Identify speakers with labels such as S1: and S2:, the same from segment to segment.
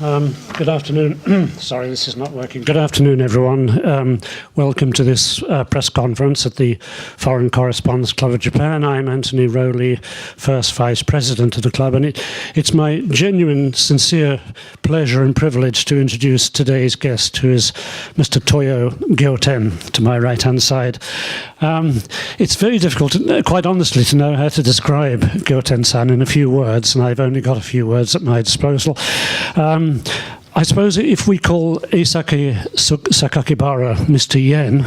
S1: Good afternoon. Sorry, this is not working. Good afternoon, everyone. Welcome to this press conference at the Foreign Correspondents Club of Japan. I'm Anthony Rowley, first Vice President of the club, and it's my genuine, sincere pleasure and privilege to introduce today's guest, who is Mr. Toyoo Gyohten, to my right-hand side. It's very difficult, quite honestly, to know how to describe Gyohten-san in a few words, and I've only got a few words at my disposal. I suppose if we call Eisake Sakakibara Mr. Yen,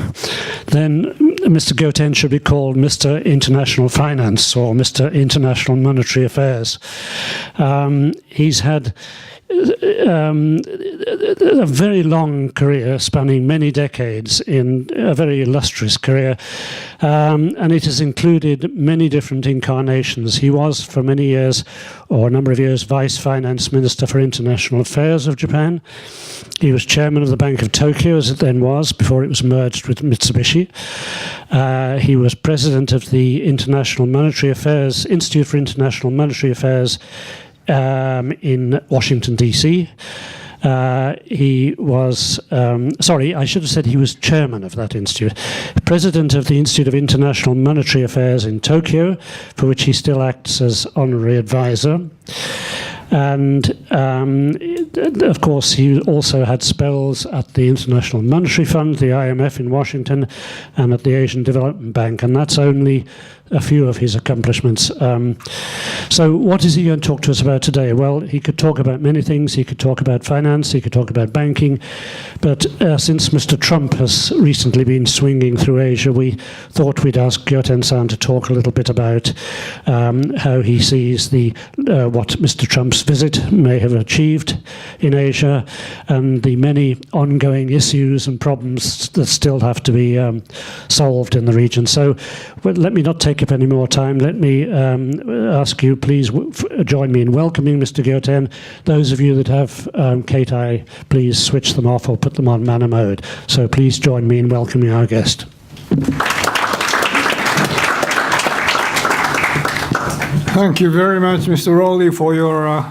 S1: then Mr. Gyohten should be called Mr. International Finance or Mr. International Monetary Affairs. He's had a very long career spanning many decades, in a very illustrious career, and it has included many different incarnations. He was for many years, or a number of years, Vice Finance Minister for International Affairs of Japan. He was chairman of the Bank of Tokyo, as it then was, before it was merged with Mitsubishi. He was president of the International Monetary Affairs, Institute for International Monetary Affairs in Washington, D.C. He was, sorry, I should have said he was chairman of that institute, president of the Institute of International Monetary Affairs in Tokyo, for which he still acts as honorary advisor. And of course, he also had spells at the International Monetary Fund, the IMF in Washington, and at the Asian Development Bank, and that's only a few of his accomplishments. So what is he going to talk to us about today? Well, he could talk about many things. He could talk about finance, he could talk about banking, but since Mr. Trump has recently been swinging through Asia, we thought we'd ask Gyohten-san to talk a little bit about how he sees what Mr. Trump's visit may have achieved in Asia, and the many ongoing issues and problems that still have to be solved in the region. So let me not take up any more time. Let me ask you, please join me in welcoming Mr. Gyohten. Those of you that have Keitai, please switch them off or put them on manner mode. So please join me in welcoming our guest.
S2: Thank you very much, Mr. Rowley, for your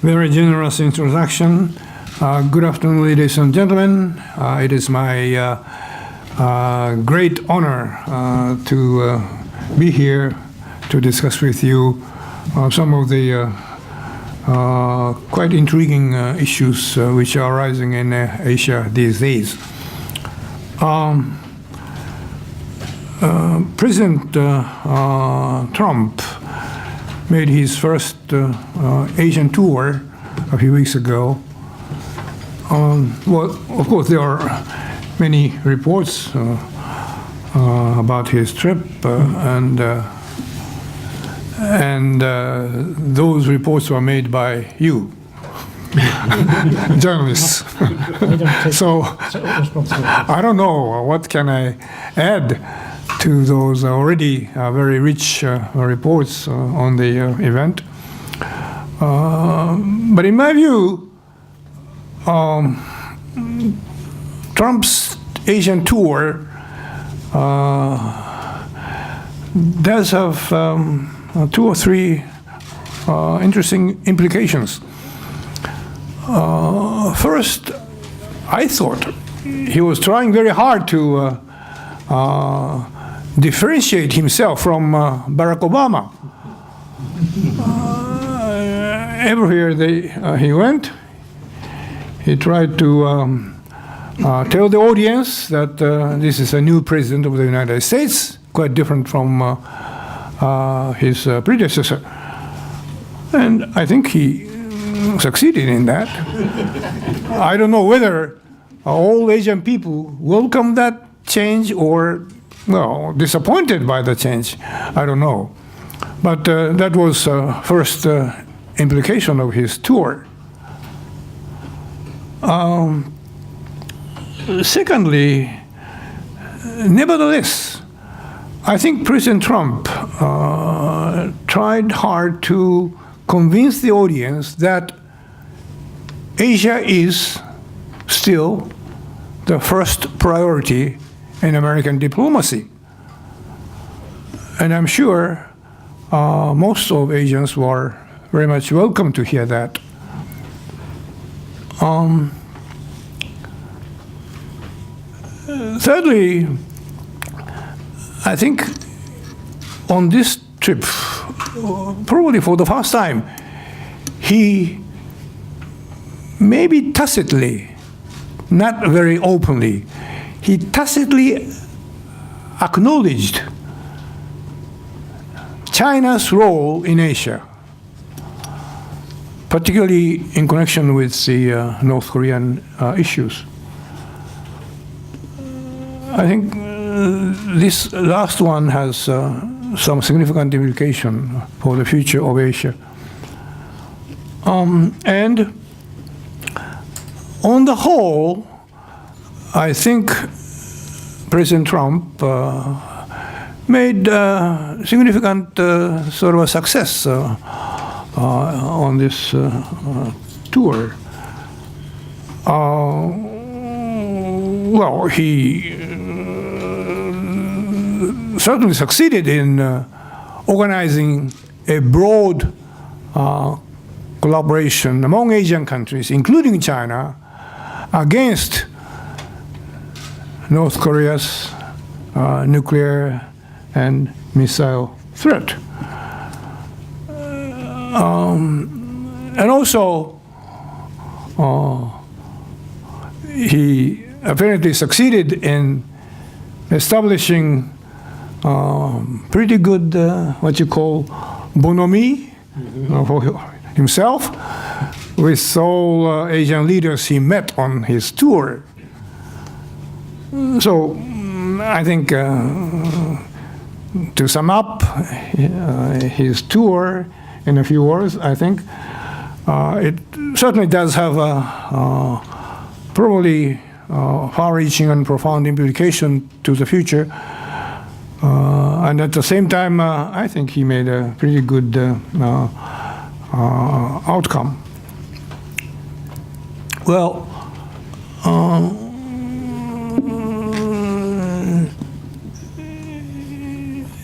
S2: very generous introduction. Good afternoon, ladies and gentlemen. It is my great honor to be here to discuss with you some of the quite intriguing issues which are arising in Asia these days. President Trump made his first Asian tour a few weeks ago. Well, of course, there are many reports about his trip, and those reports were made by you, journalists. So I don't know what can I add to those already very rich reports on the event. But in my view, Trump's Asian tour does have two or three interesting implications. First, I thought he was trying very hard to differentiate himself from Barack Obama. Everywhere he went, he tried to tell the audience that this is a new president of the United States, quite different from his predecessor. And I think he succeeded in that. I don't know whether all Asian people welcome that change or, well, disappointed by the change. I don't know. But that was first implication of his tour. Secondly, nevertheless, I think President Trump tried hard to convince the audience that Asia is still the first priority in American diplomacy. And I'm sure most of Asians were very much welcome to hear that. Thirdly, I think on this trip, probably for the first time, he maybe tacitly, not very openly, he tacitly acknowledged China's role in Asia, particularly in connection with the North Korean issues. I think this last one has some significant implication for the future of Asia. And on the whole, I think President Trump made significant sort of a success on this tour. Well, he certainly succeeded in organizing a broad collaboration among Asian countries, including China, against North Korea's nuclear and missile threat. And also, he apparently succeeded in establishing pretty good, what you call, bonhomie for himself with all Asian leaders he met on his tour. So I think, to sum up his tour in a few words, I think it certainly does have a probably far-reaching and profound implication to the future. And at the same time, I think he made a pretty good outcome. Well,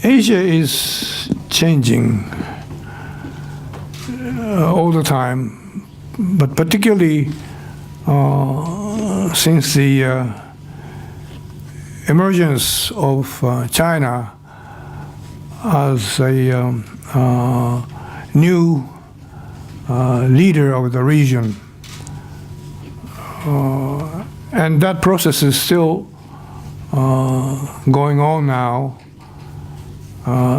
S2: Asia is changing all the time, but particularly since the emergence of China as a new leader of the region. And that process is still going on now.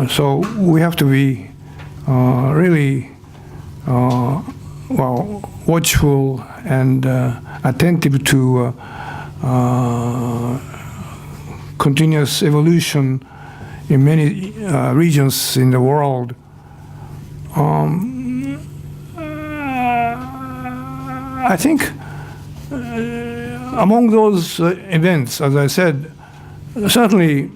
S2: So we have to be really watchful and attentive to continuous evolution in many regions in the world. I think among those events, as I said, certainly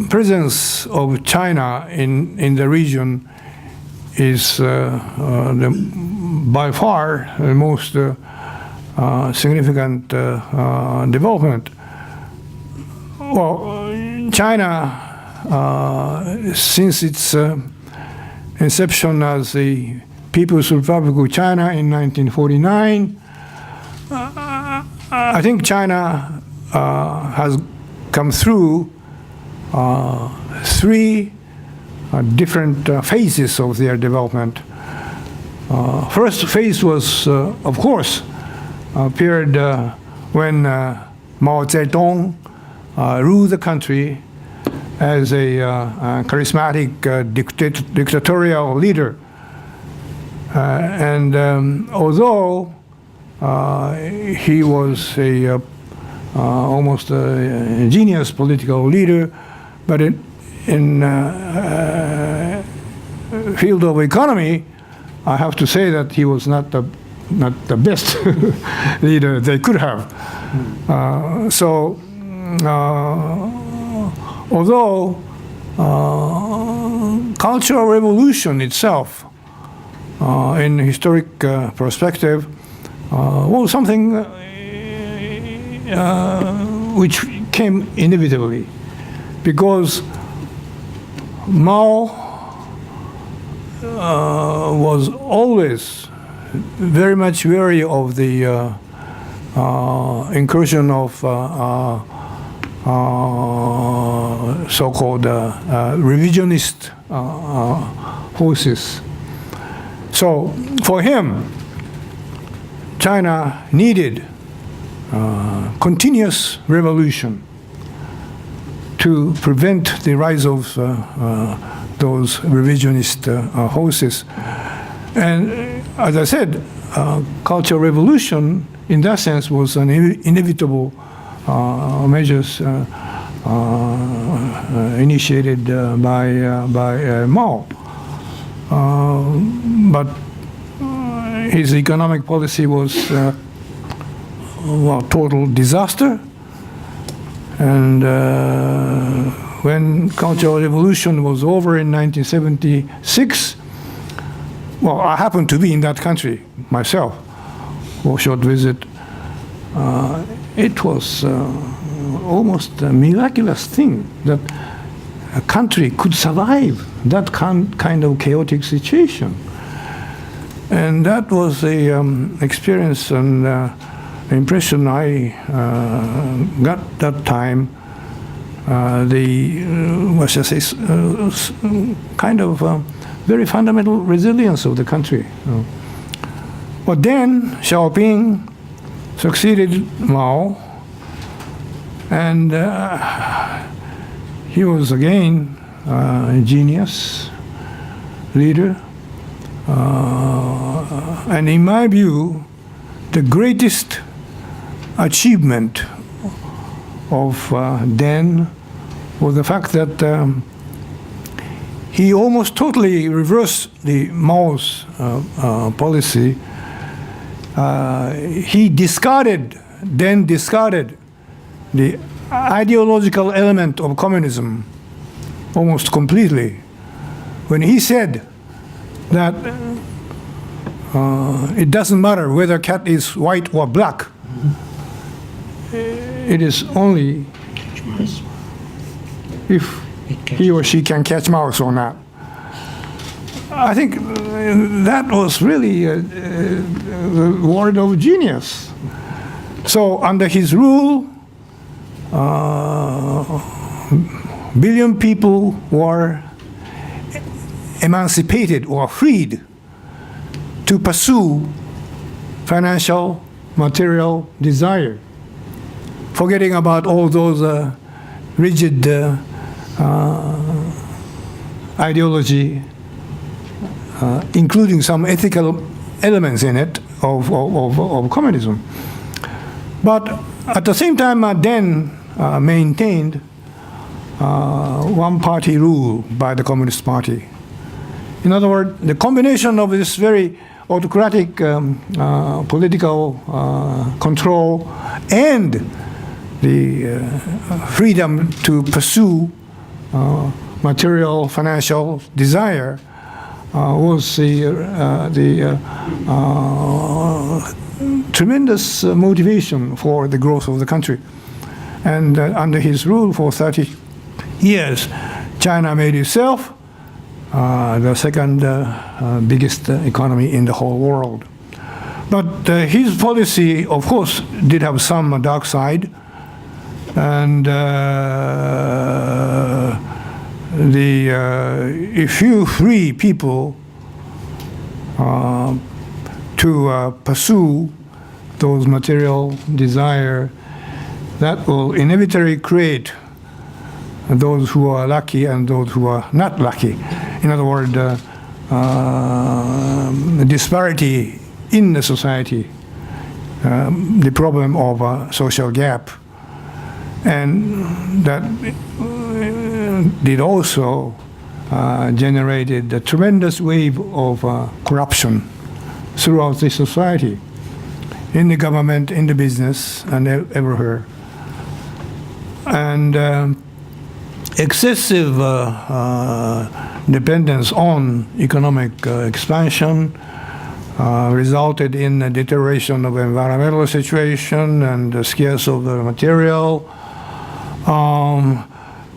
S2: presence of China in the region is by far the most significant development. Well, China, since its inception as the People's Republic of China in 1949, I think China has come through three different phases of their development. First phase was, of course, a period when Mao Zedong ruled the country as a charismatic dictatorial leader. And although he was almost a genius political leader, but in field of economy, I have to say that he was not the best leader they could have. So although cultural revolution itself, in historic perspective, was something which came inevitably, because Mao was always very much wary of the incursion of so-called revisionist forces. So for him, China needed continuous revolution to prevent the rise of those revisionist forces. And as I said, cultural revolution in that sense was an inevitable measures initiated by Mao. But his economic policy was total disaster. And when Cultural Revolution was over in 1976, well, I happened to be in that country myself for a short visit. It was almost a miraculous thing that a country could survive that kind of chaotic situation. And that was a experience and impression I got that time. What shall I say, kind of very fundamental resilience of the country. But then Xiaoping succeeded Mao, and he was again a genius leader. And in my view, the greatest achievement of Deng was the fact that he almost totally reversed the Mao's policy. He discarded the ideological element of communism almost completely when he said that it doesn't matter whether cat is white or black. It is only if he or she can catch mouse or not. I think that was really a word of genius. So under his rule, billion people were emancipated or freed to pursue financial, material desire, forgetting about all those rigid ideology, including some ethical elements in it of communism. But at the same time, Deng maintained one-party rule by the Communist Party. In other words, the combination of this very autocratic political control and the freedom to pursue material, financial desire was the tremendous motivation for the growth of the country. And under his rule for 30 years, China made itself the second biggest economy in the whole world. But his policy, of course, did have some dark side. And if you free people to pursue those material desire, that will inevitably create those who are lucky and those who are not lucky. In other words, disparity in the society, the problem of a social gap. And that did also generated a tremendous wave of corruption throughout the society, in the government, in the business, and everywhere. And excessive dependence on economic expansion resulted in a deterioration of environmental situation and the scarce of the material,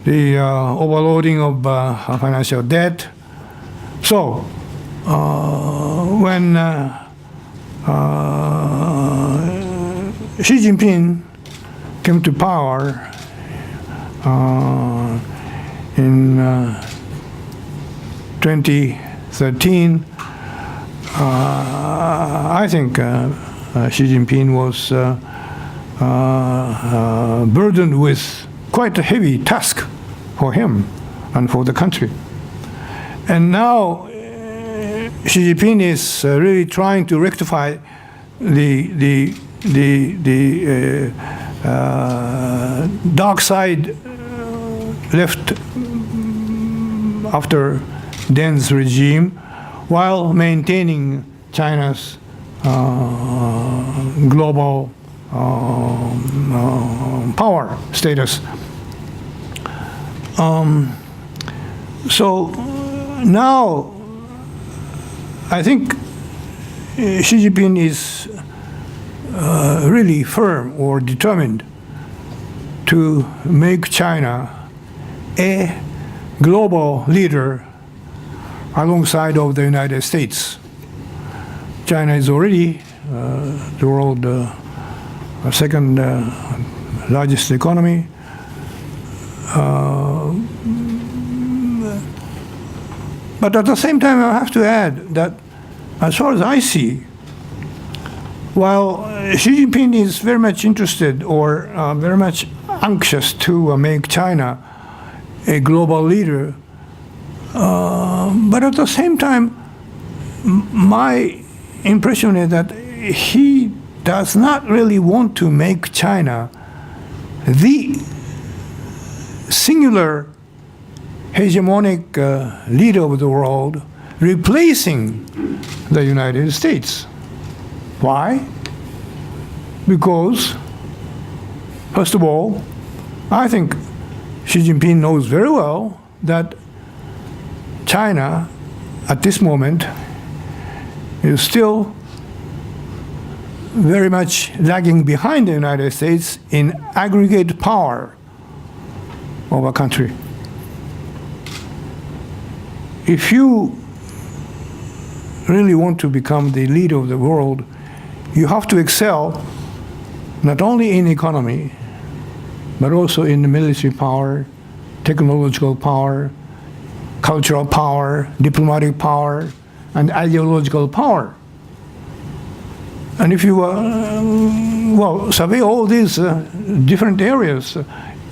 S2: the overloading of financial debt. So when Xi Jinping came to power in 2013. I think Xi Jinping was burdened with quite a heavy task for him and for the country. And now Xi Jinping is really trying to rectify the dark side left after Deng's regime, while maintaining China's global power status. So now I think Xi Jinping is really firm or determined to make China a global leader alongside of the United States. China is already the world's second largest economy. But at the same time, I have to add that, as far as I see, while Xi Jinping is very much interested or very much anxious to make China a global leader, but at the same time, my impression is that he does not really want to make China the singular hegemonic leader of the world, replacing the United States. Why? Because, first of all, I think Xi Jinping knows very well that China, at this moment, is still very much lagging behind the United States in aggregate power of a country. If you really want to become the leader of the world, you have to excel not only in economy, but also in the military power, technological power, cultural power, diplomatic power, and ideological power. And if you survey all these different areas,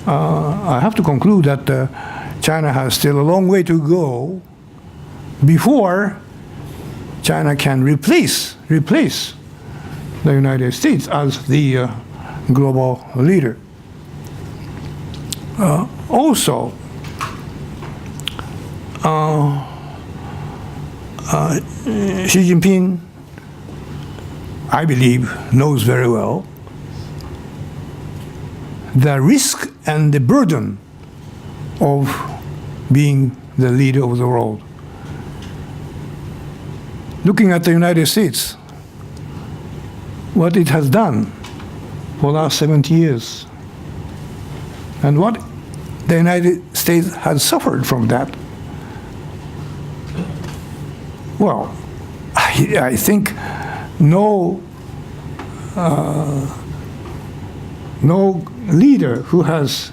S2: I have to conclude that China has still a long way to go before China can replace the United States as the global leader. Also, Xi Jinping, I believe, knows very well the risk and the burden of being the leader of the world. Looking at the United States, what it has done for the last 70 years, and what the United States has suffered from that. Well, I think no leader who has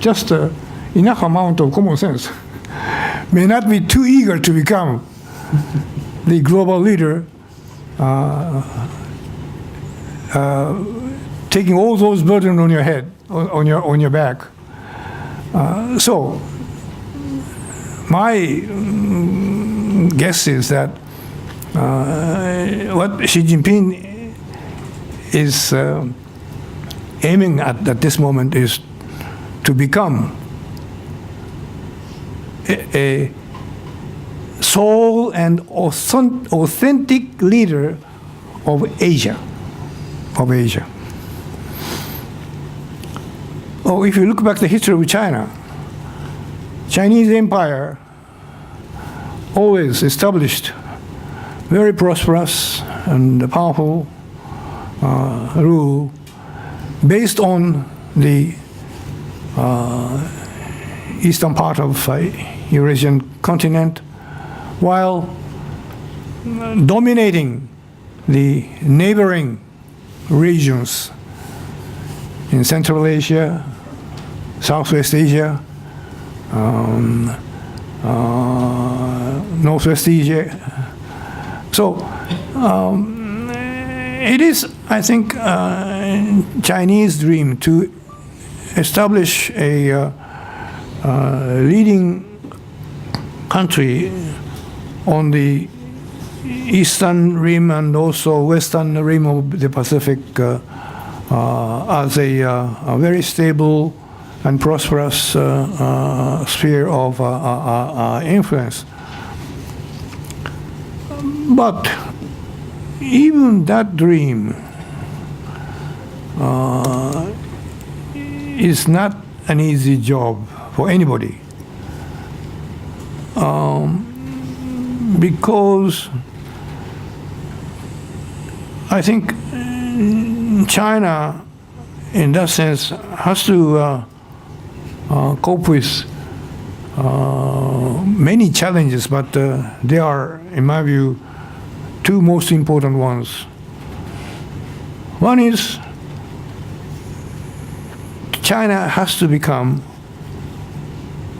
S2: just enough amount of common sense may not be too eager to become the global leader, taking all those burdens on your head, on your back. So my guess is that what Xi Jinping is aiming at this moment is to become a sole and authentic leader of Asia. Oh, if you look back the history of China, Chinese empire always established very prosperous and powerful rule based on the eastern part of Eurasian continent, while dominating the neighboring regions in Central Asia, Southwest Asia, Northwest Asia. So it is, I think, Chinese dream to establish a leading country on the eastern rim and also western rim of the Pacific as a very stable and prosperous sphere of influence. But even that dream is not an easy job for anybody. Because I think China, in that sense, has to cope with many challenges, but there are, in my view, two most important ones. One is China has to become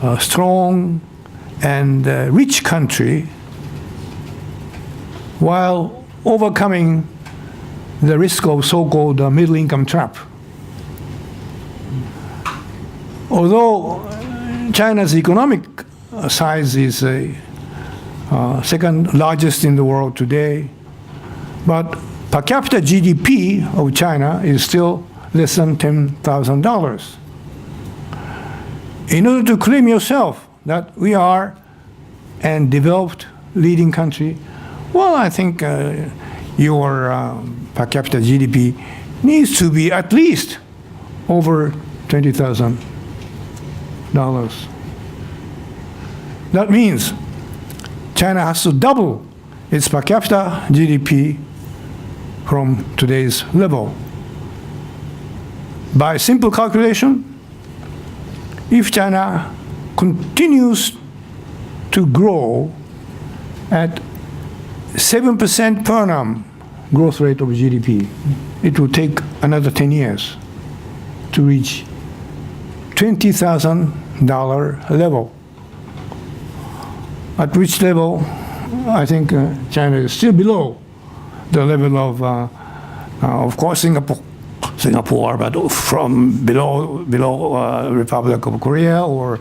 S2: a strong and rich country while overcoming the risk of so-called middle-income trap. Although China's economic size is second largest in the world today, but per capita GDP of China is still less than $10,000. In order to claim yourself that we are a developed leading country, well, I think your per capita GDP needs to be at least over $20,000. That means China has to double its per capita GDP from today's level. By simple calculation, if China continues to grow at 7% per annum growth rate of GDP, it will take another 10 years to reach $20,000 level. At which level, I think China is still below the level of course, Singapore, but from below Republic of Korea, or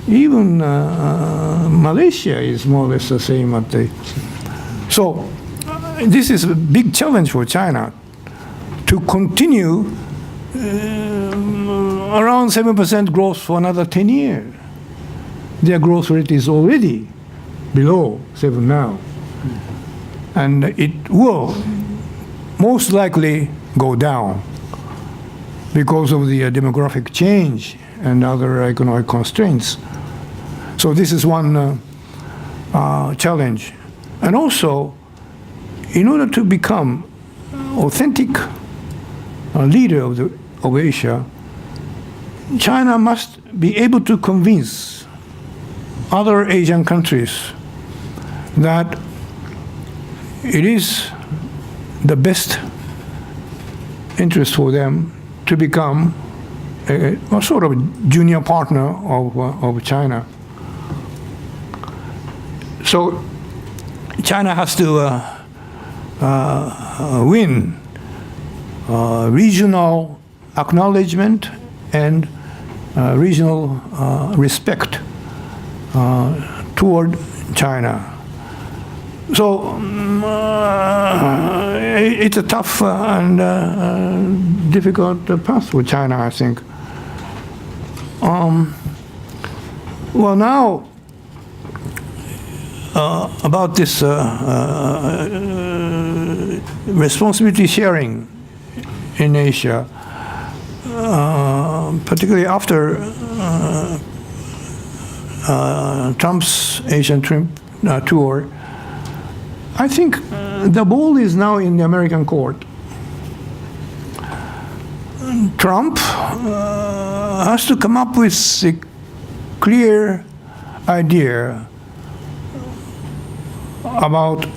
S2: even Malaysia is more or less the same at the. So this is a big challenge for China to continue around 7% growth for another 10 years. Their growth rate is already below 7 now. And it will most likely go down because of the demographic change and other economic constraints. So this is one challenge. And also, in order to become authentic leader of Asia, China must be able to convince other Asian countries that it is the best interest for them to become a sort of junior partner of China. So China has to win regional acknowledgement and regional respect toward China. So it's a tough and difficult path for China, I think. Well, now about this responsibility sharing in Asia, particularly after Trump's Asian tour, I think the ball is now in the American court. Trump has to come up with a clear idea about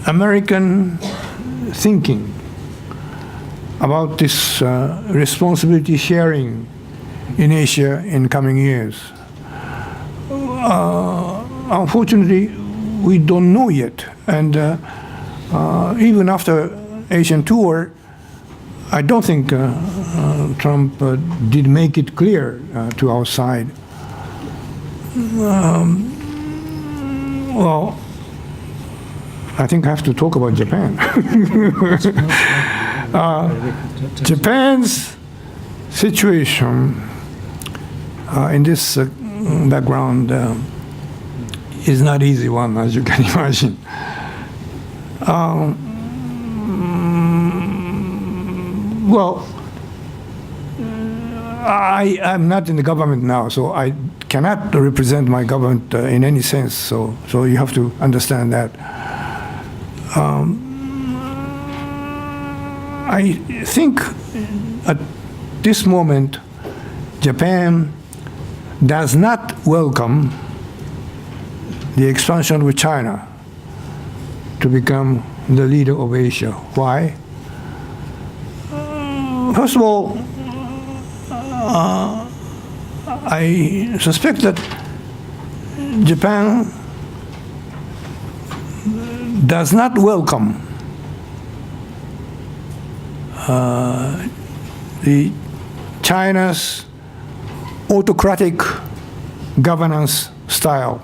S2: American thinking about this responsibility sharing in Asia in coming years? Unfortunately, we don't know yet. And even after Asian tour, I don't think Trump did make it clear to our side. Well, I think I have to talk about Japan. Japan's situation in this background is not easy one, as you can imagine. Well, I'm not in the government now, so I cannot represent my government in any sense. So you have to understand that. I think at this moment, Japan does not welcome the expansion with China to become the leader of Asia. Why? First of all, I suspect that Japan does not welcome the China's autocratic governance style.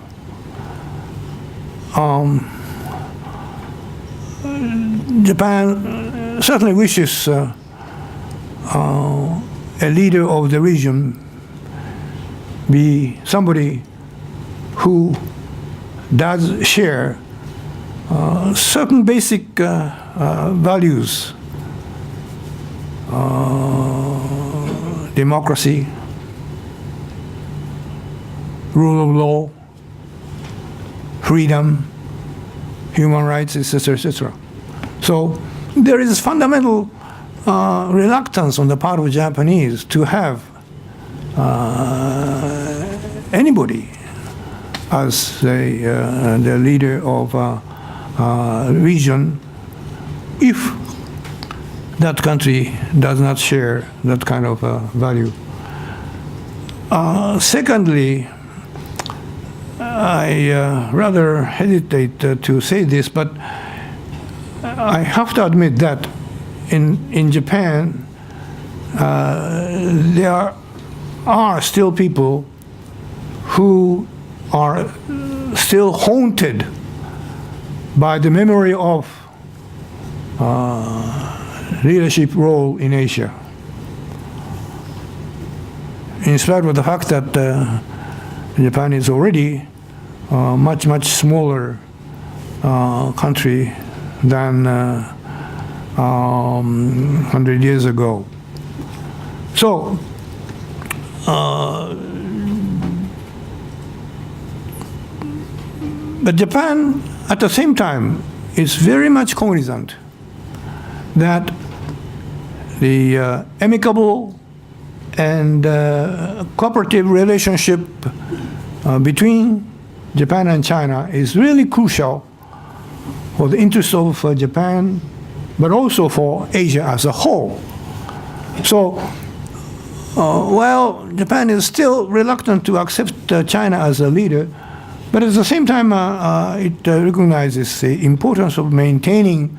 S2: Japan certainly wishes a leader of the region be somebody who does share certain basic values, democracy, rule of law, freedom, human rights, etc., etc. So there is fundamental reluctance on the part of Japanese to have anybody as the leader of a region if that country does not share that kind of value. Secondly, I rather hesitate to say this, but I have to admit that in Japan, there are still people who are still haunted by the memory of leadership role in Asia. In spite of the fact that Japan is already a much smaller country than 100 years ago. So, but Japan, at the same time, is very much cognizant that the amicable and cooperative relationship between Japan and China is really crucial for the interests of Japan, but also for Asia as a whole. So, while Japan is still reluctant to accept China as a leader, but at the same time, it recognizes the importance of maintaining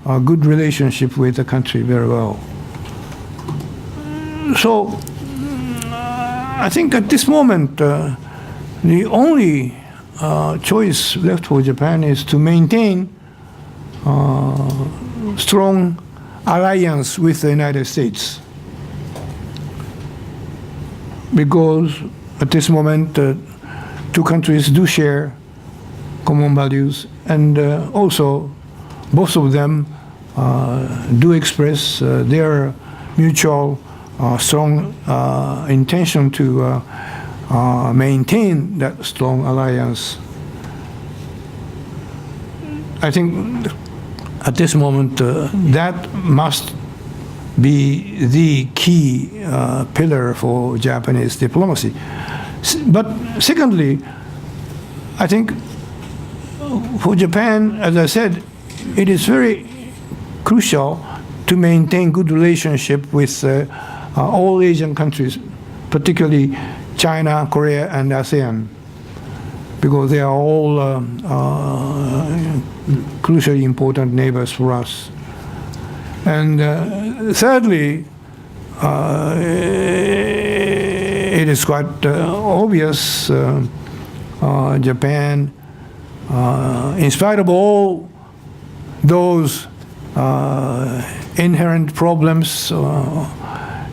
S2: a good relationship with the country very well. So, I think at this moment, the only choice left for Japan is to maintain strong alliance with the United States. Because at this moment, two countries do share common values, and also both of them do express their mutual strong intention to maintain that strong alliance. I think at this moment that must be the key pillar for Japanese diplomacy. But secondly, I think for Japan, as I said, it is very crucial to maintain good relationship with all Asian countries, particularly China, Korea, and ASEAN, because they are all crucially important neighbors for us. And thirdly, it is quite obvious Japan, in spite of all those inherent problems,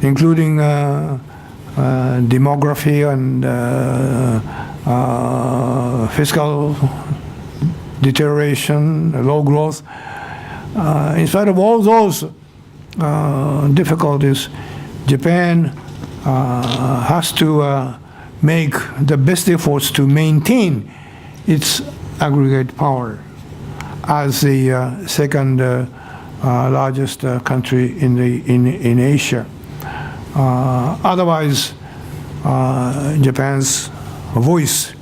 S2: including demography and fiscal deterioration, low growth, in spite of all those difficulties, Japan has to make the best efforts to maintain its aggregate power as the second largest country in Asia. Otherwise, Japan's voice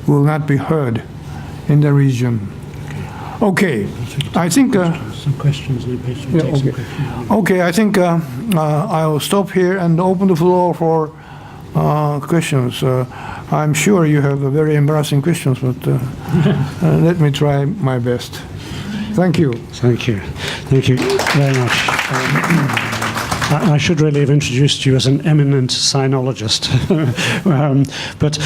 S2: will not be heard in the region. Okay, I think.
S1: Some questions.
S2: Okay, I think I'll stop here and open the floor for questions. I'm sure you have very embarrassing questions, but let me try my best. Thank you.
S1: Thank you. Thank you very much. I should really have introduced you as an eminent sinologist. But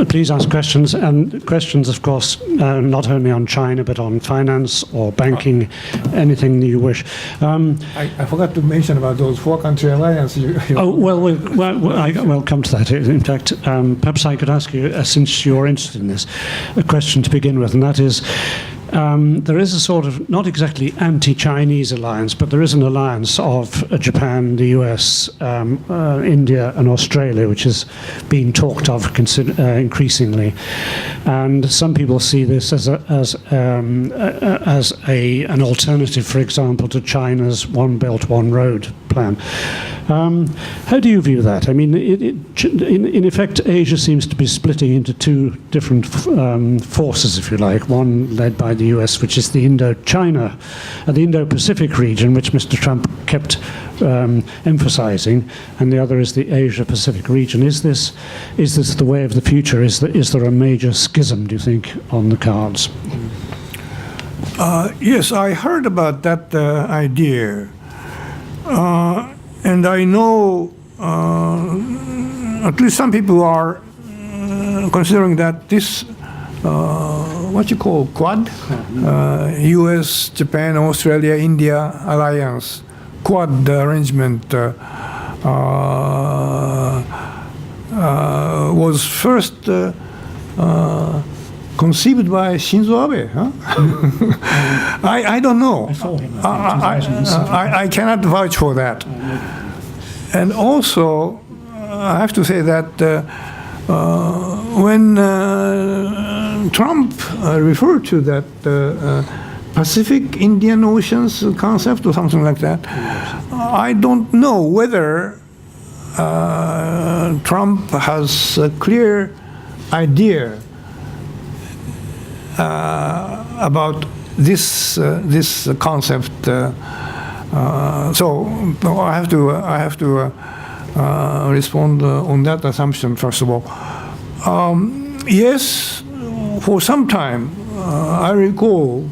S1: please ask questions, and questions, of course, not only on China, but on finance or banking, anything you wish.
S2: I forgot to mention about those four-country alliances.
S1: We'll come to that. In fact, perhaps I could ask you, since you're interested in this, a question to begin with, and that is, there is a sort of, not exactly anti-Chinese alliance, but there is an alliance of Japan, the US, India and Australia, which is being talked of increasingly. And some people see this as an alternative, for example, to China's One Belt, One Road plan. How do you view that? I mean, in effect, Asia seems to be splitting into two different forces, if you like. One led by the US, which is the Indo-China, the Indo-Pacific region, which Mr. Trump kept emphasizing, and the other is the Asia-Pacific region. Is this the way of the future? Is there a major schism, do you think, on the cards?
S2: Yes, I heard about that idea. And I know at least some people are considering that this, what you call Quad, US, Japan, Australia, India alliance, Quad arrangement was first conceived by Shinzo Abe. Huh? I don't know.
S1: I saw him. I
S2: I cannot vouch for that. And also, I have to say that when Trump referred to that Pacific Indian Oceans concept or something like that, I don't know whether Trump has a clear idea about this concept. So I have to respond on that assumption first of all. Yes, for some time I recall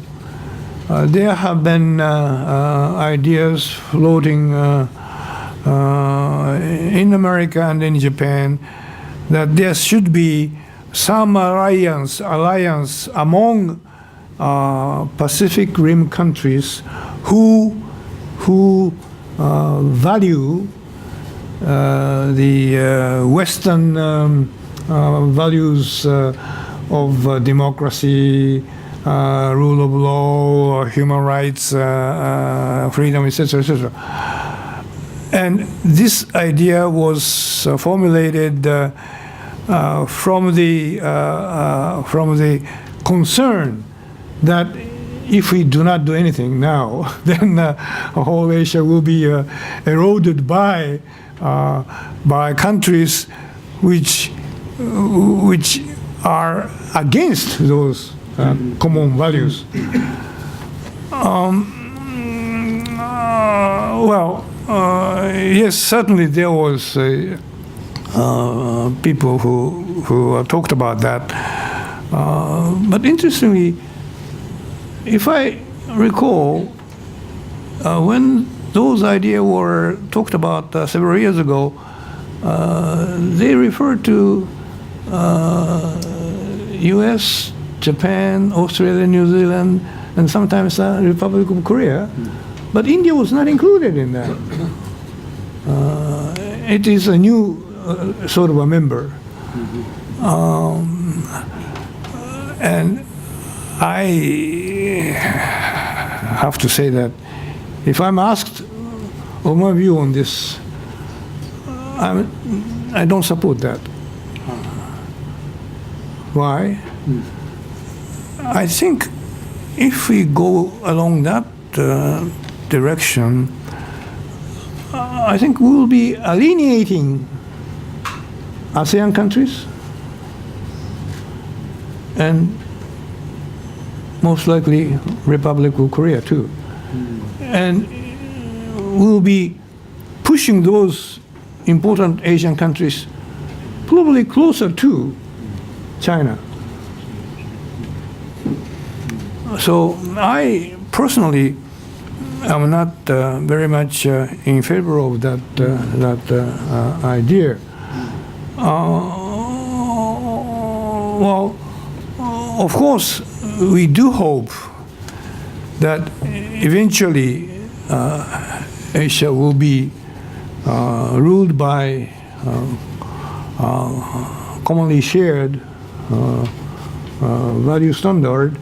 S2: there have been ideas floating in America and in Japan that there should be some alliance among Pacific Rim countries who value the Western values of democracy, rule of law, human rights, freedom, etc., etc. And this idea was formulated from the concern that if we do not do anything now, then whole Asia will be eroded by countries which are against those common values. Yes, certainly there was people who talked about that. But interestingly, if I recall, when those ideas were talked about several years ago, they referred to U.S., Japan, Australia, New Zealand, and sometimes the Republic of Korea. But India was not included in that. It is a new sort of a member. And I have to say that if I'm asked of my view on this, I don't support that. Why? I think if we go along that direction, I think we will be alienating ASEAN countries and most likely Republic of Korea too. And we'll be pushing those important Asian countries probably closer to China. So I personally am not very much in favor of that idea. Well, of course, we do hope that eventually Asia will be ruled by commonly shared value standard,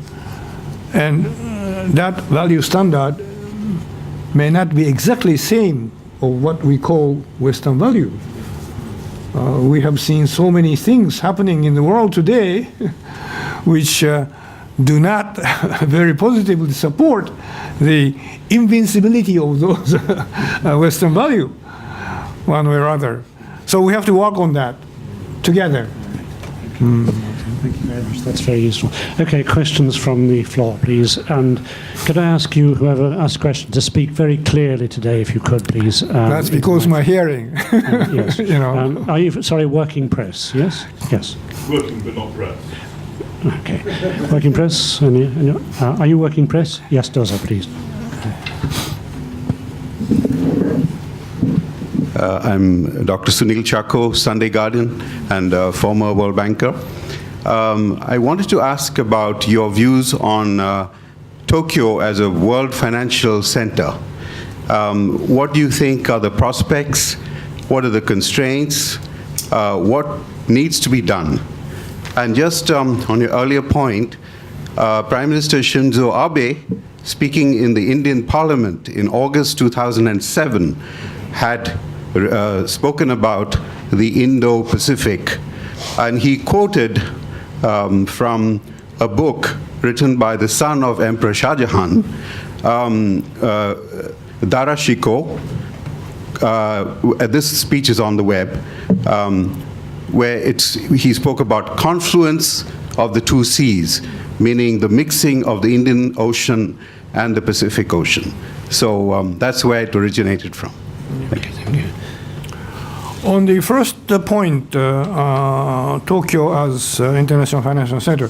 S2: and that value standard may not be exactly same of what we call Western value. We have seen so many things happening in the world today which do not very positively support the invincibility of those Western value, one way or other. So we have to work on that together.
S1: Thank you very much. That's very useful. Okay, questions from the floor, please. And could I ask you, whoever asked a question, to speak very clearly today, if you could, please?
S2: That's because my hearing.
S1: Yes.
S2: You know.
S1: Are you, sorry, working press? Yes? Yes.
S3: Working but not press.
S1: Okay. Working press? Are you working press? Yes, Doza, please.
S4: I'm Dr. Sunil Chako, Sunday Guardian, and former World Banker. I wanted to ask about your views on Tokyo as a world financial center. What do you think are the prospects? What are the constraints? What needs to be done? And just on your earlier point, Prime Minister Shinzo Abe, speaking in the Indian Parliament in August 2007, had spoken about the Indo-Pacific, and he quoted from a book written by the son of Emperor Shah Jahan, Darashiko. This speech is on the web, where he spoke about confluence of the two seas, meaning the mixing of the Indian Ocean and the Pacific Ocean. So that's where it originated from.
S1: Okay, thank you.
S2: On the first point, Tokyo as international financial center,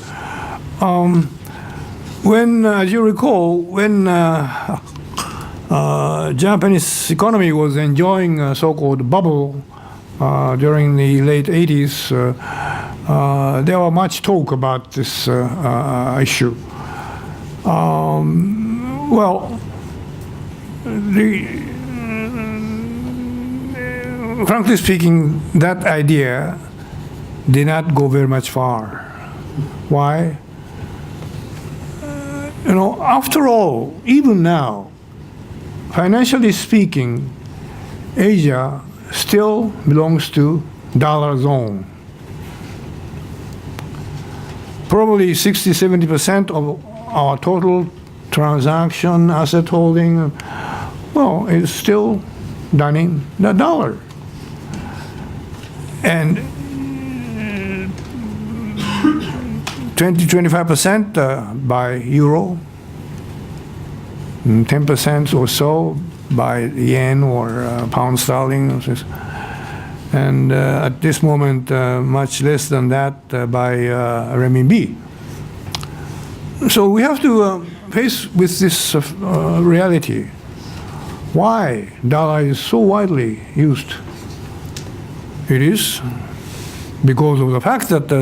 S2: when, as you recall, when Japanese economy was enjoying a so-called bubble during the late 80s, there was much talk about this issue. Well, frankly speaking, that idea did not go very much far. Why? You know, after all, even now, financially speaking, Asia still belongs to dollar zone. Probably 60–70% of our total transaction, asset holding, well, is still done in the dollar. And 20–25% by euro, 10% or so by yen or pound sterling. And at this moment, much less than that by renminbi. So we have to face with this reality. Why dollar is so widely used? It is because of the fact that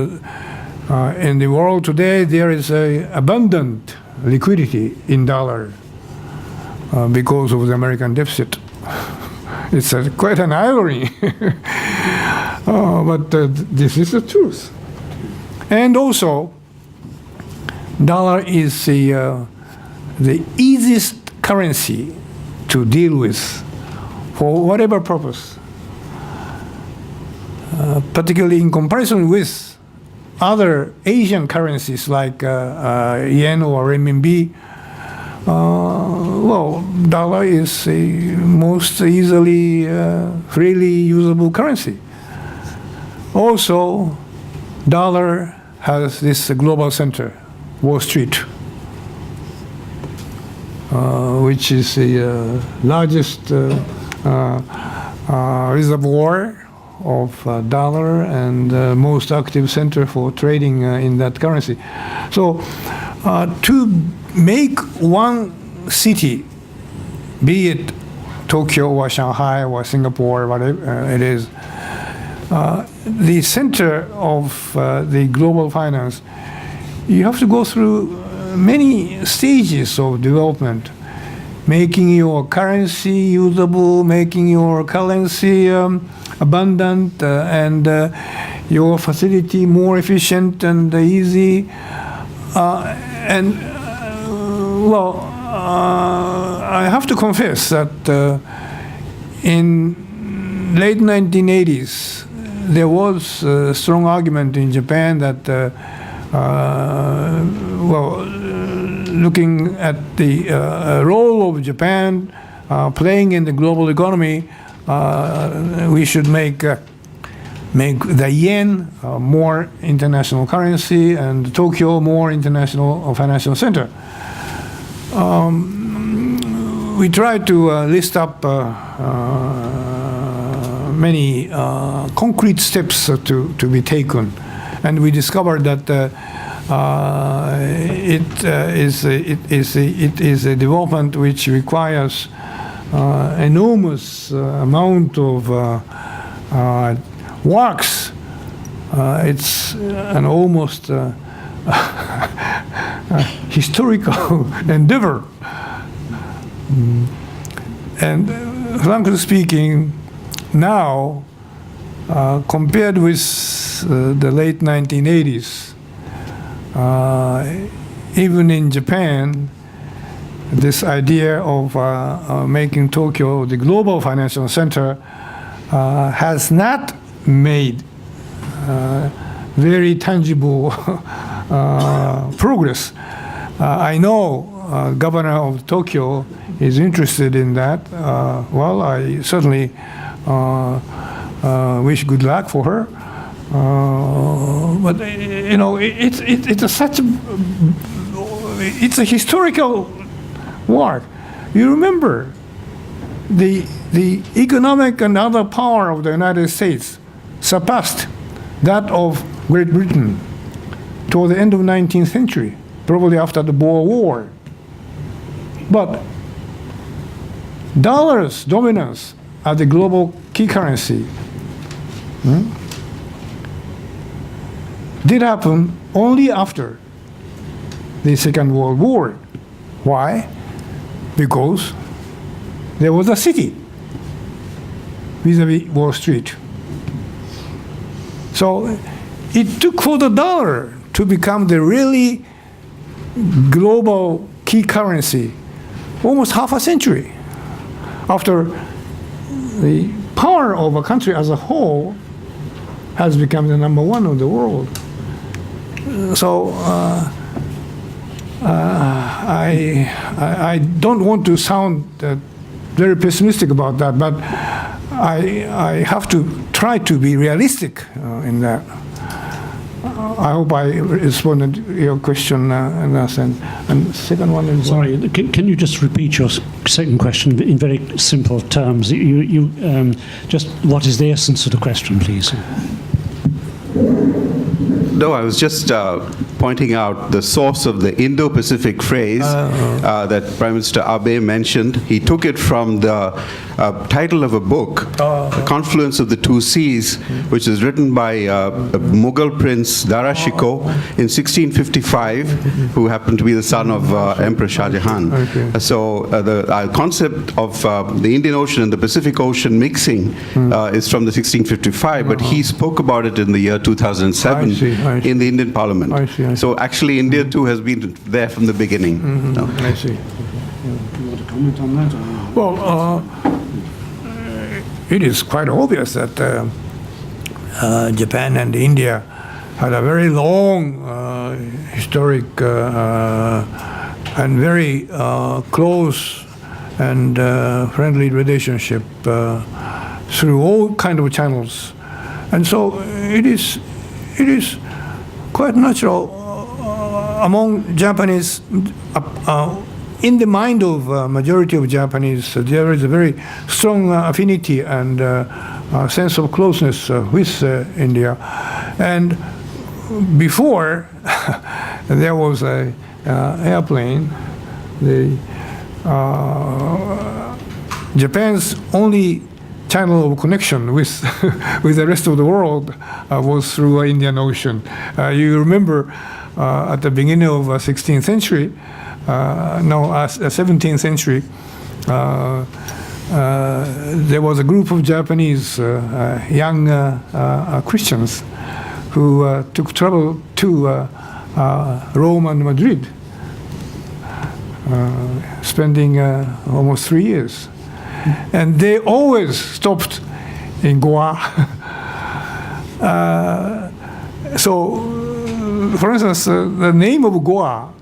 S2: in the world today there is abundant liquidity in dollar because of the American deficit. It's quite an irony, but this is the truth. And also, dollar is the easiest currency to deal with for whatever purpose, particularly in comparison with other Asian currencies like yen or renminbi. Well, dollar is the most easily, freely usable currency. Also, dollar has this global center, Wall Street, which is the largest reservoir of dollar and most active center for trading in that currency. So to make one city, be it Tokyo or Shanghai or Singapore, whatever it is, the center of the global finance, you have to go through many stages of development, making your currency usable, making your currency abundant, and your facility more efficient and easy. I have to confess that in late 1980s, there was a strong argument in Japan that, looking at the role of Japan playing in the global economy, we should make the yen more international currency and Tokyo more international financial center. We tried to list up many concrete steps to be taken, and we discovered that it is a development which requires enormous amount of works. It's an almost historical endeavor. And frankly speaking, now, compared with the late 1980s, even in Japan, this idea of making Tokyo the global financial center has not made very tangible progress. I know governor of Tokyo is interested in that. Well, I certainly wish good luck for her. But you know, it's a historical work. You remember the economic and other power of the United States surpassed that of Great Britain toward the end of the 19th century, probably after the Boer War. But dollar's dominance as the global key currency did happen only after the Second World War. Why? Because there was a city vis-a-vis Wall Street. So it took for the dollar to become the really global key currency almost half a century after the power of a country as a whole has become the number one of the world. So I don't want to sound very pessimistic about that, but I have to try to be realistic in that. I hope I responded to your question in that sense. And second one is
S1: Sorry, can you just repeat your second question in very simple terms? Just what is the essence of the question, please?
S4: No, I was just pointing out the source of the Indo-Pacific phrase that Prime Minister Abe mentioned. He took it from the title of a book, The Confluence of the Two Seas, which is written by Mughal Prince Dara Shikoh in 1655, who happened to be the son of Emperor Shah Jahan. So the concept of the Indian Ocean and the Pacific Ocean mixing is from the 1655, but he spoke about it in the year 2007 in the Indian Parliament.
S2: I see.
S4: So actually India too has been there from the beginning. No.
S2: I see.
S1: Do you want to comment on that?
S2: Well, it is quite obvious that Japan and India had a very long historic and very close and friendly relationship through all kind of channels, and so it is quite natural among Japanese. In the mind of majority of Japanese, there is a very strong affinity and sense of closeness with India. And before there was a airplane, Japan's only channel of connection with with the rest of the world was through Indian Ocean. You remember at the beginning of 16th century. 17th century, there was a group of Japanese young Christians who took travel to Rome and Madrid, spending almost 3 years. And they always stopped in Goa. So, for instance, the name of Goa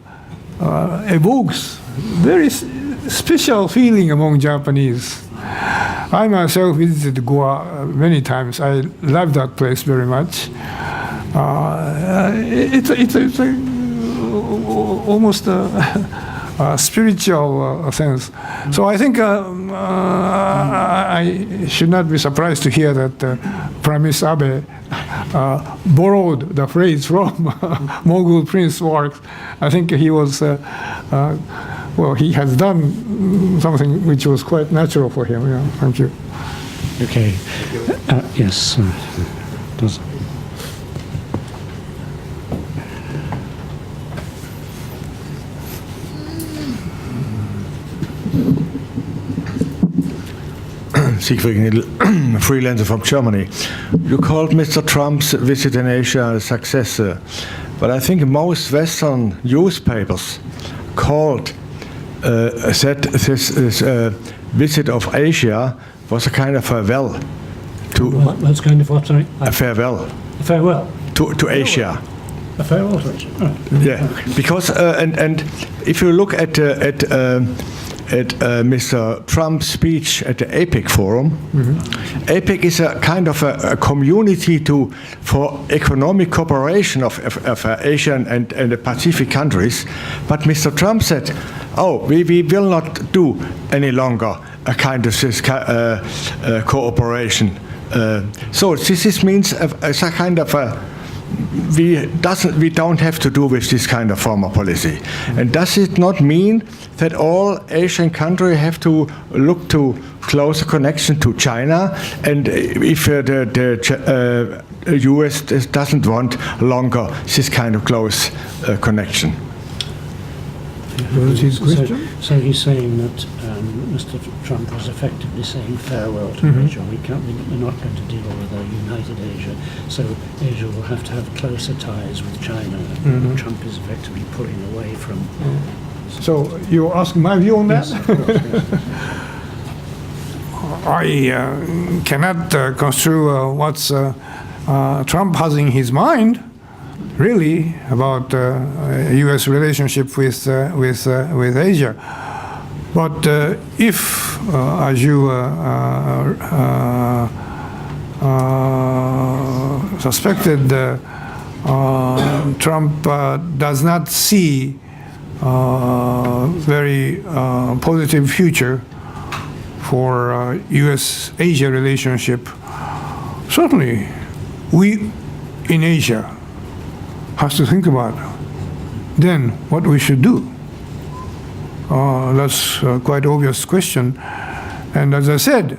S2: evokes very special feeling among Japanese. I myself visited Goa many times. I love that place very much. It's almost a spiritual sense. So I think I should not be surprised to hear that Prime Minister Abe borrowed the phrase from Mughal Prince's work. I think he was, he has done something which was quite natural for him. Yeah, thank you.
S1: Okay. Yes. Does.
S3: Siegfried Nidl, freelancer from Germany. You called Mr. Trump's visit in Asia a success, but I think most Western newspapers said this visit of Asia was a kind of farewell to.
S1: What's kind of what? Sorry.
S3: A farewell.
S1: A farewell.
S3: To Asia.
S1: A farewell to Asia. Right.
S3: Yeah, because and if you look at Mr. Trump's speech at the APEC forum. APEC is a kind of a community for economic cooperation of Asian and the Pacific countries. But Mr. Trump said, we will not do any longer a kind of this cooperation. So this means as a kind of we don't have to do with this kind of foreign policy. And does it not mean that all Asian countries have to look to closer connection to China? And if the US doesn't want longer this kind of close connection?
S2: What is his question?
S1: So he's saying that Mr. Trump was effectively saying farewell to Asia. We're not going to deal with a united Asia. So Asia will have to have closer ties with China. Trump is effectively pulling away from.
S2: So you're asking my view on that?
S1: Yes, of course, yes.
S2: I cannot construe what Trump has in his mind, really, about U.S. relationship with Asia. But if, as you suspected, Trump does not see very positive future for U.S.-Asia relationship. Certainly, we in Asia have to think about then what we should do. That's a quite obvious question. And as I said,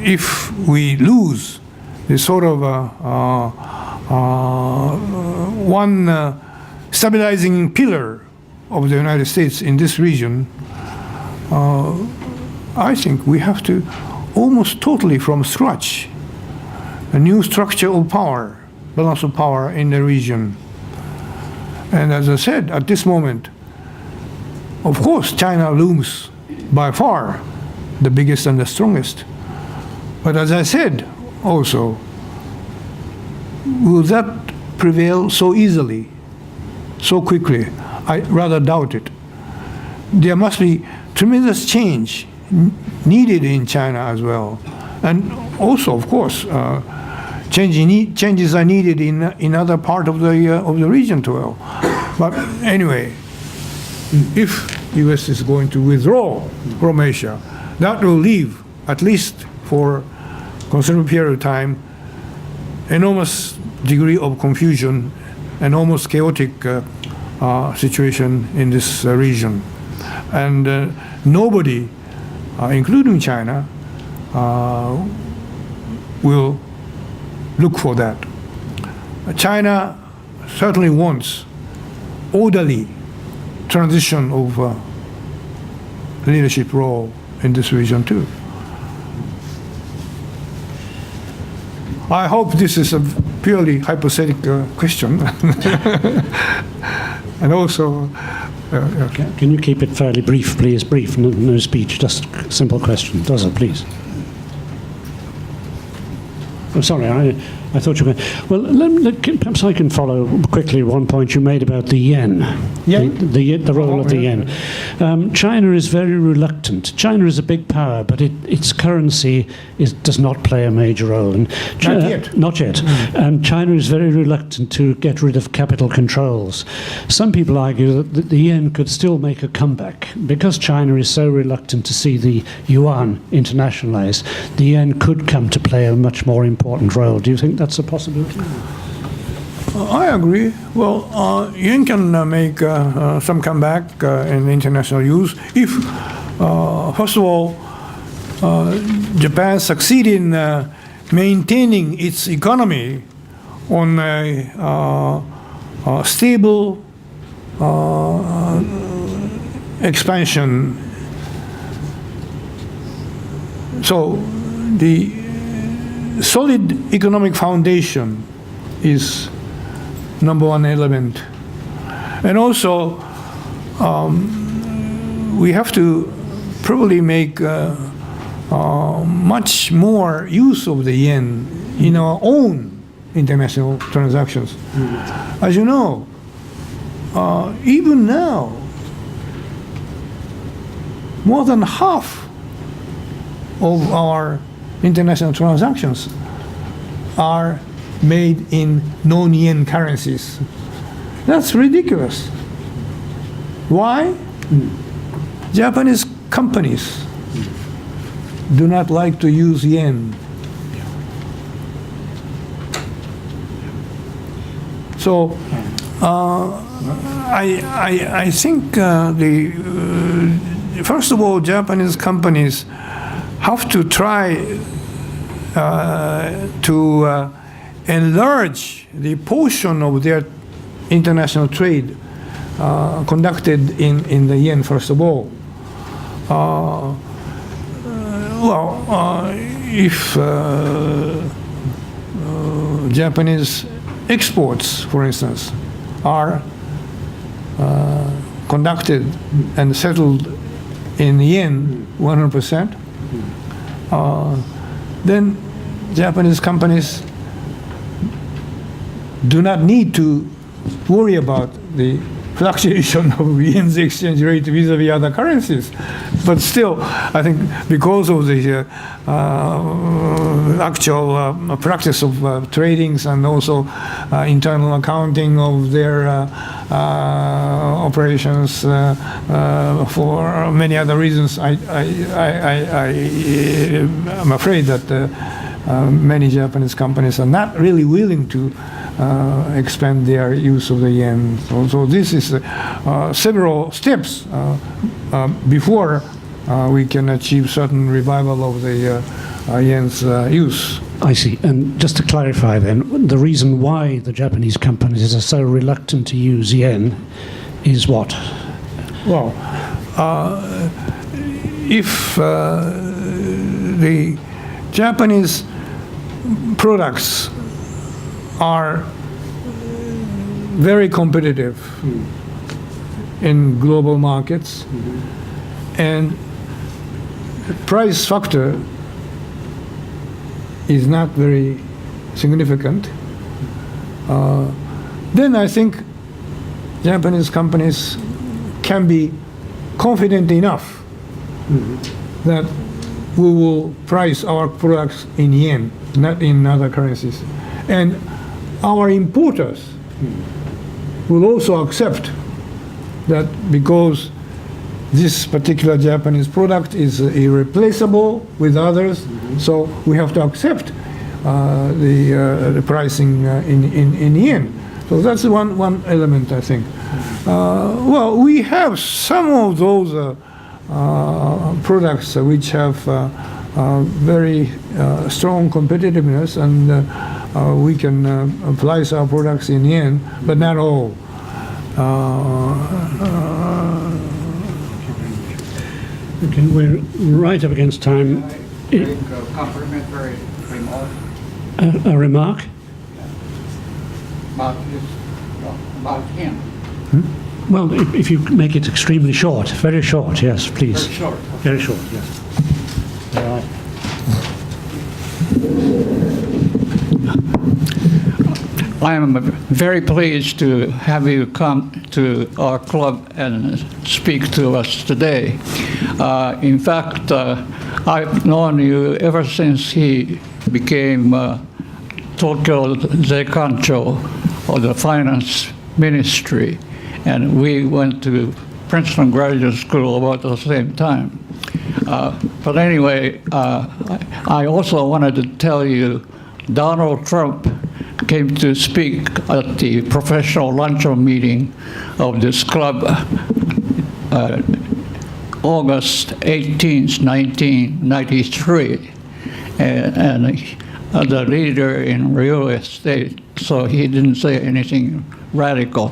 S2: if we lose this sort of one stabilizing pillar of the United States in this region, I think we have to almost totally from scratch a new structure of power, balance of power in the region. And as I said, at this moment, of course, China looms by far the biggest and the strongest. But as I said also, will that prevail so easily, so quickly? I rather doubt it. There must be tremendous change needed in China as well. And also, of course, changes are needed in other part of the region too. But anyway, if U.S. is going to withdraw from Asia, that will leave, at least for a considerable period of time, enormous degree of confusion and almost chaotic situation in this region. And nobody, including China, will look for that. China certainly wants orderly transition of leadership role in this region too. I hope this is a purely hypothetical question. And also,
S1: Can you keep it fairly brief, please? Brief, no speech, just a simple question. Does it, please? I'm sorry, I thought you were going... Well, perhaps I can follow quickly one point you made about the yen.
S2: Yen?
S1: The role of the yen. China is very reluctant. China is a big power, but its currency does not play a major role. And
S2: Not yet.
S1: Not yet. And China is very reluctant to get rid of capital controls. Some people argue that the yen could still make a comeback. Because China is so reluctant to see the yuan internationalize, the yen could come to play a much more important role. Do you think that's a possibility?
S2: I agree. Well, yen can make some comeback in international use if, first of all, Japan succeed in maintaining its economy on a stable expansion. So the solid economic foundation is number one element. And also, we have to probably make much more use of the yen in our own international transactions. As you know, even now, more than half of our international transactions are made in non-yen currencies. That's ridiculous. Why? Japanese companies do not like to use yen. So I think first of all, Japanese companies have to try to enlarge the portion of their international trade conducted in the yen, first of all. If Japanese exports, for instance, are conducted and settled in yen 100%, then Japanese companies do not need to worry about the fluctuation of yen's exchange rate vis-a-vis other currencies. But still, I think because of the actual practice of tradings and also internal accounting of their operations for many other reasons, I'm afraid that many Japanese companies are not really willing to expand their use of the yen. So this is several steps before we can achieve certain revival of the yen's use.
S1: I see. And just to clarify then, the reason why the Japanese companies are so reluctant to use yen is what?
S2: Well, if the Japanese products are very competitive in global markets, and price factor is not very significant, then I think Japanese companies can be confident enough that we will price our products in yen, not in other currencies. And our importers will also accept that because this particular Japanese product is irreplaceable with others, so we have to accept the pricing in yen. So that's one element, I think. Well, we have some of those products which have very strong competitiveness, and we can price our products in yen, but not all.
S1: Okay, we're right up against time.
S5: Make a complimentary remark
S1: A remark?
S5: about him.
S1: Well, if you make it extremely short, very short, yes, please.
S5: Very short.
S1: Very short, yes. All right.
S5: I am very pleased to have you come to our club and speak to us today. In fact, I've known you ever since he became Tokyo Zeikancho of the finance ministry, and we went to Princeton Graduate School about the same time. But anyway, I also wanted to tell you Donald Trump came to speak at the professional luncheon meeting of this club August 18th, 1993, and the leader in real estate, so he didn't say anything radical.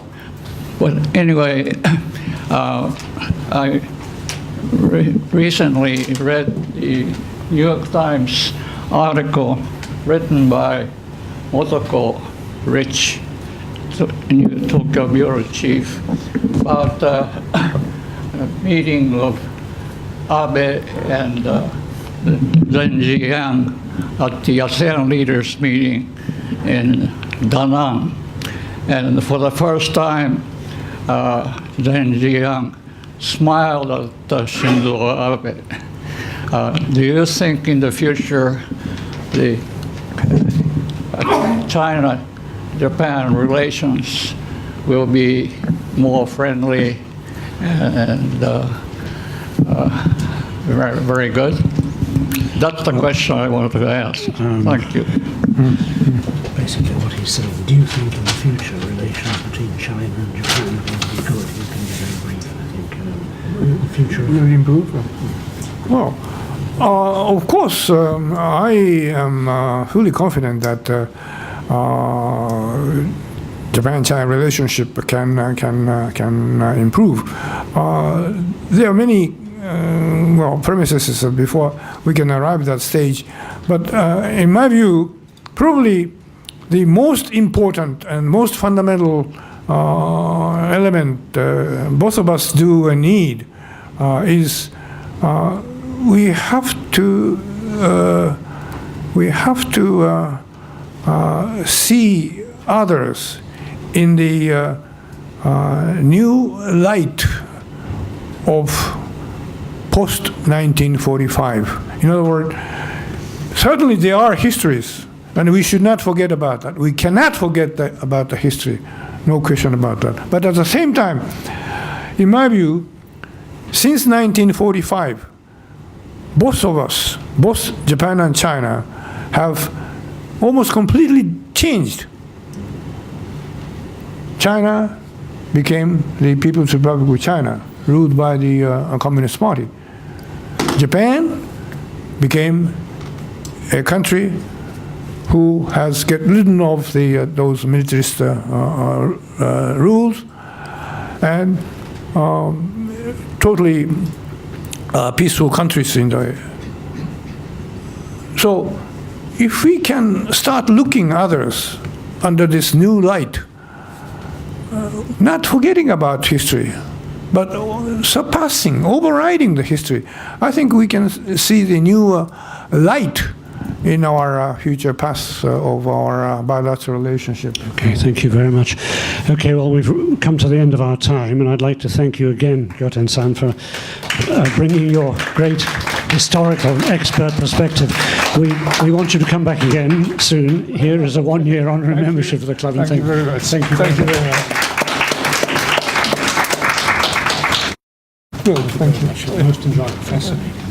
S5: But anyway, I recently read the New York Times article written by Motoko Rich, new Tokyo Bureau Chief, about a meeting of Abe and Zen Jiang at the ASEAN leaders meeting in Da Nang. And for the first time, Zen Jiang smiled at Shinzo Abe. Do you think in the future the China-Japan relations will be more friendly and very, very good? That's the question I wanted to ask. Thank you.
S1: Basically what he's saying, do you think in the future relations between China and Japan will be good? You can be very brief, I think. The future
S2: Will improve? Well, of course, I am fully confident that Japan-China relationship can improve. There are many premises before we can arrive at that stage, but in my view, probably the most important and most fundamental element both of us do and need is we have to see others in the new light of post-1945. In other words, certainly there are histories, and we should not forget about that. We cannot forget about the history, no question about that. But at the same time, in my view, since 1945, both of us, both Japan and China, have almost completely changed. China became the People's Republic of China, ruled by the Communist Party. Japan became a country who has get rid of those militarist rules and totally peaceful countries in the. So, if we can start looking others under this new light, not forgetting about history, but surpassing, overriding the history, I think we can see the new light in our future paths of our bilateral relationship.
S1: Okay, thank you very much. Okay, well, we've come to the end of our time, and I'd like to thank you again, Gyohten-san, for bringing your great historical expert perspective. We want you to come back again soon. Here is a one-year honorary membership of the club.
S2: Thank you very much.
S1: Thank you very much.
S2: Good, thank you.
S1: Most enjoyable. Fascinating.